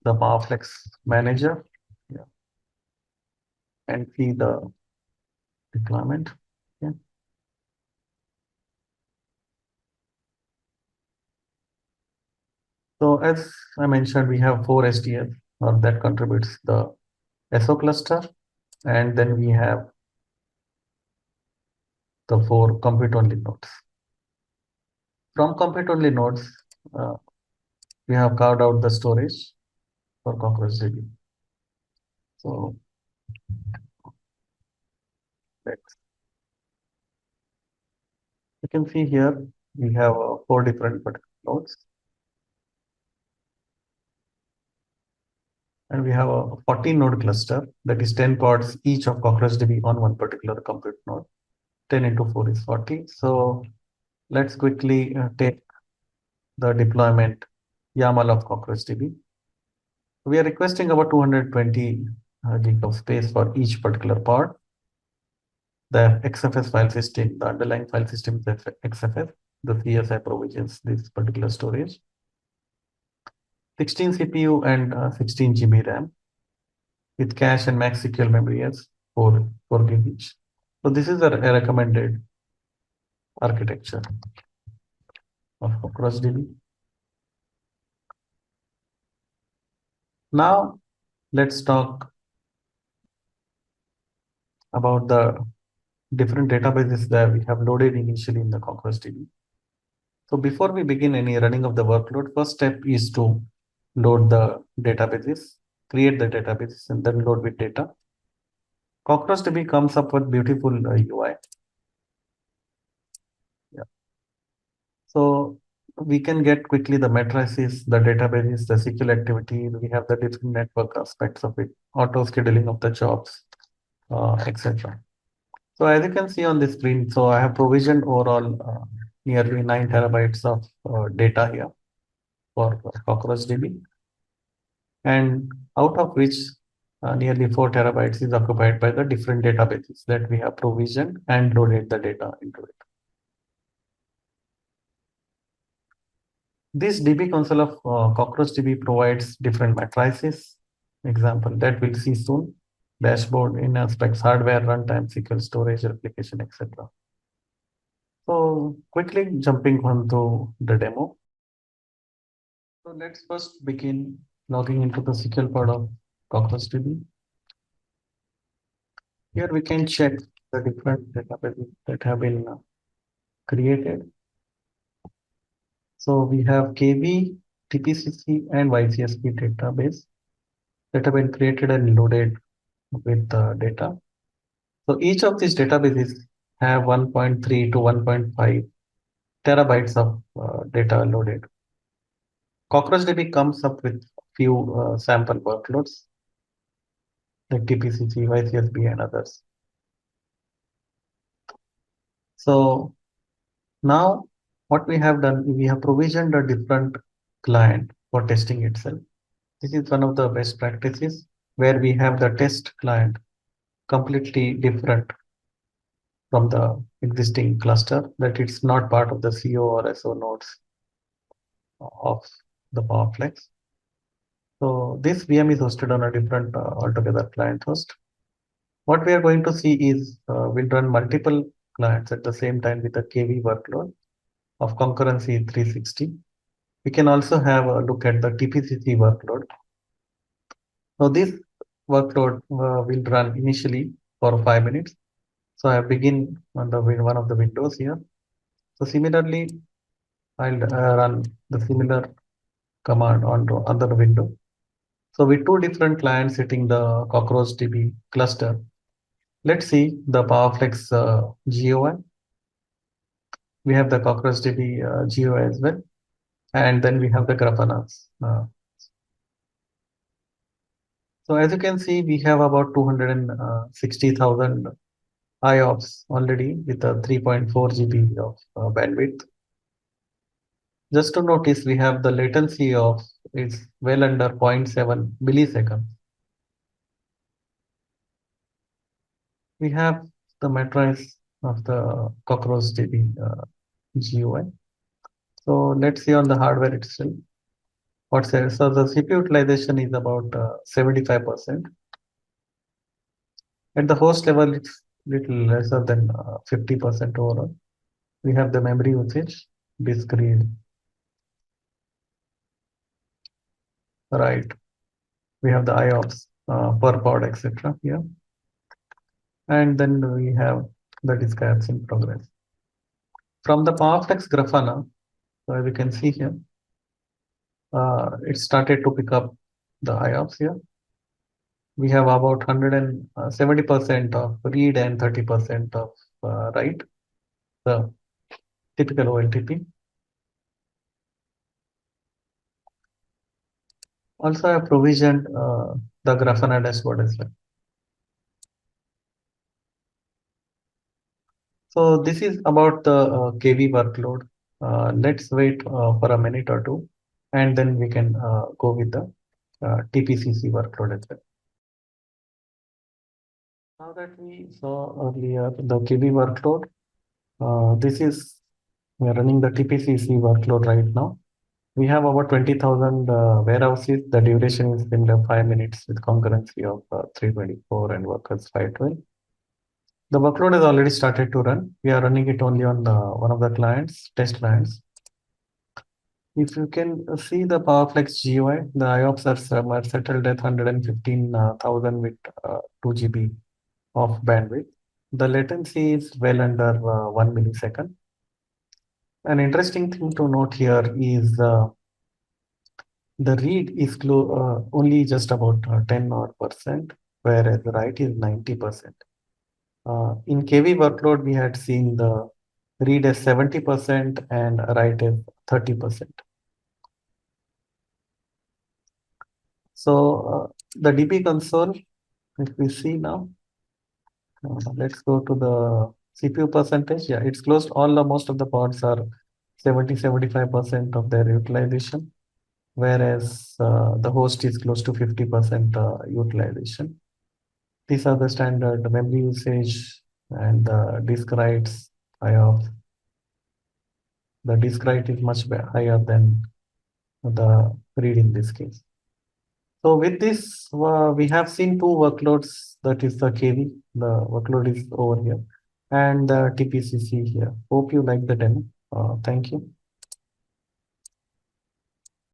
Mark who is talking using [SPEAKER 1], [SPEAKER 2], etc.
[SPEAKER 1] the PowerFlex manager, yeah, and see the deployment. Yeah. So as I mentioned, we have 4 SDF that contributes the SO cluster, and then we have the 4 compute-only nodes. From compute-only nodes, we have carved out the storage for CockroachDB. So you can see here we have 4 different nodes, and we have a 14 node cluster, that is 10 pods each of CockroachDB on one particular compute node. 10 into 4 is 40. So let's quickly take the deployment YAML of CockroachDB. We are requesting about 220 gig of space for each particular pod. The XFS file system, the underlying file system is XFS. The CSI provisions this particular storage. 16 CPU and 16 GB RAM with cache and max SQL memory as 4 gig each. So this is a recommended architecture of CockroachDB. Now let's talk about the different databases that we have loaded initially in the CockroachDB. So before we begin any running of the workload, first step is to load the databases, create the databases, and then load with data. CockroachDB comes up with beautiful UI. Yeah. So we can get quickly the matrices, the databases, the SQL activity. We have the different network aspects of it, auto scheduling of the jobs, etc. So as you can see on the screen, so I have provisioned overall nearly 9 terabytes of data here for CockroachDB, and out of which nearly 4 terabytes is occupied by the different databases that we have provisioned and loaded the data into it. This DB console of CockroachDB provides different matrices. Example that we'll see soon. Dashboard, in aspects, hardware, runtime, SQL storage, replication, etc. So quickly jumping onto the demo. So let's first begin logging into the SQL part of CockroachDB. Here we can check the different databases that have been created. So we have KB, TPCC, and YCSP database that have been created and loaded with the data. So each of these databases have 1.3 to 1.5 terabytes of data loaded. CockroachDB comes up with few sample workloads like TPCC, YCSB, and others. So now what we have done, we have provisioned a different client for testing itself. This is one of the best practices where we have the test client completely different from the existing cluster, that it's not part of the CO or SO nodes of the PowerFlex. So this VM is hosted on a different altogether client host. What we are going to see is we'll run multiple clients at the same time with a KV workload of concurrency 360. We can also have a look at the TPCC workload. So this workload will run initially for 5 minutes. So I begin on the one of the windows here. So similarly, I'll run the similar command on the other window. So with 2 different clients hitting the CockroachDB cluster, let's see the PowerFlex GUI. We have the CockroachDB GUI as well, and then we have the Grafana's. So as you can see, we have about 260,000 IOPS already with a 3.4 GB of bandwidth. Just to notice, we have the latency of is well under 0.7 milliseconds. We have the matrice of the CockroachDB GUI. So let's see on the hardware itself. What's there? So the CPU utilization is about 75%. At the host level, it's little lesser than 50% overall. We have the memory usage, disk read, write. We have the IOPS per pod, etc. here. And then we have the disk apps in progress. From the PowerFlex Grafana, so as you can see here, it started to pick up the IOPS here. We have about 170% of read and 30% of write, the typical OLTP. Also, I have provisioned the Grafana dashboard as well. So this is about the KV workload. Let's wait for a minute or two, and then we can go with the TPCC workload as well. Now that we saw earlier the KV workload, this is we are running the TPCC workload right now. We have about 20,000 warehouses. The duration is in the 5 minutes with concurrency of 324 and workers 512. The workload has already started to run. We are running it only on one of the clients, test clients. If you can see the PowerFlex GUI, the IOPS are settled at 115,000 with 2 GB of bandwidth. The latency is well under 1 millisecond. An interesting thing to note here is the read is only just about 10 odd percent, whereas the write is 90%. In KV workload, we had seen the read as 70% and write as 30%. So the DB console, if we see now, let's go to the CPU percentage. Yeah, it's closed. Most of the pods are 75% of their utilization, whereas the host is close to 50% utilization. These are the standard memory usage and the disk writes. The disk write is much higher than the read in this case. So with this, we have seen two workloads, that is the KV, the workload is over here, and the TPCC here. Hope you like the demo. Thank you.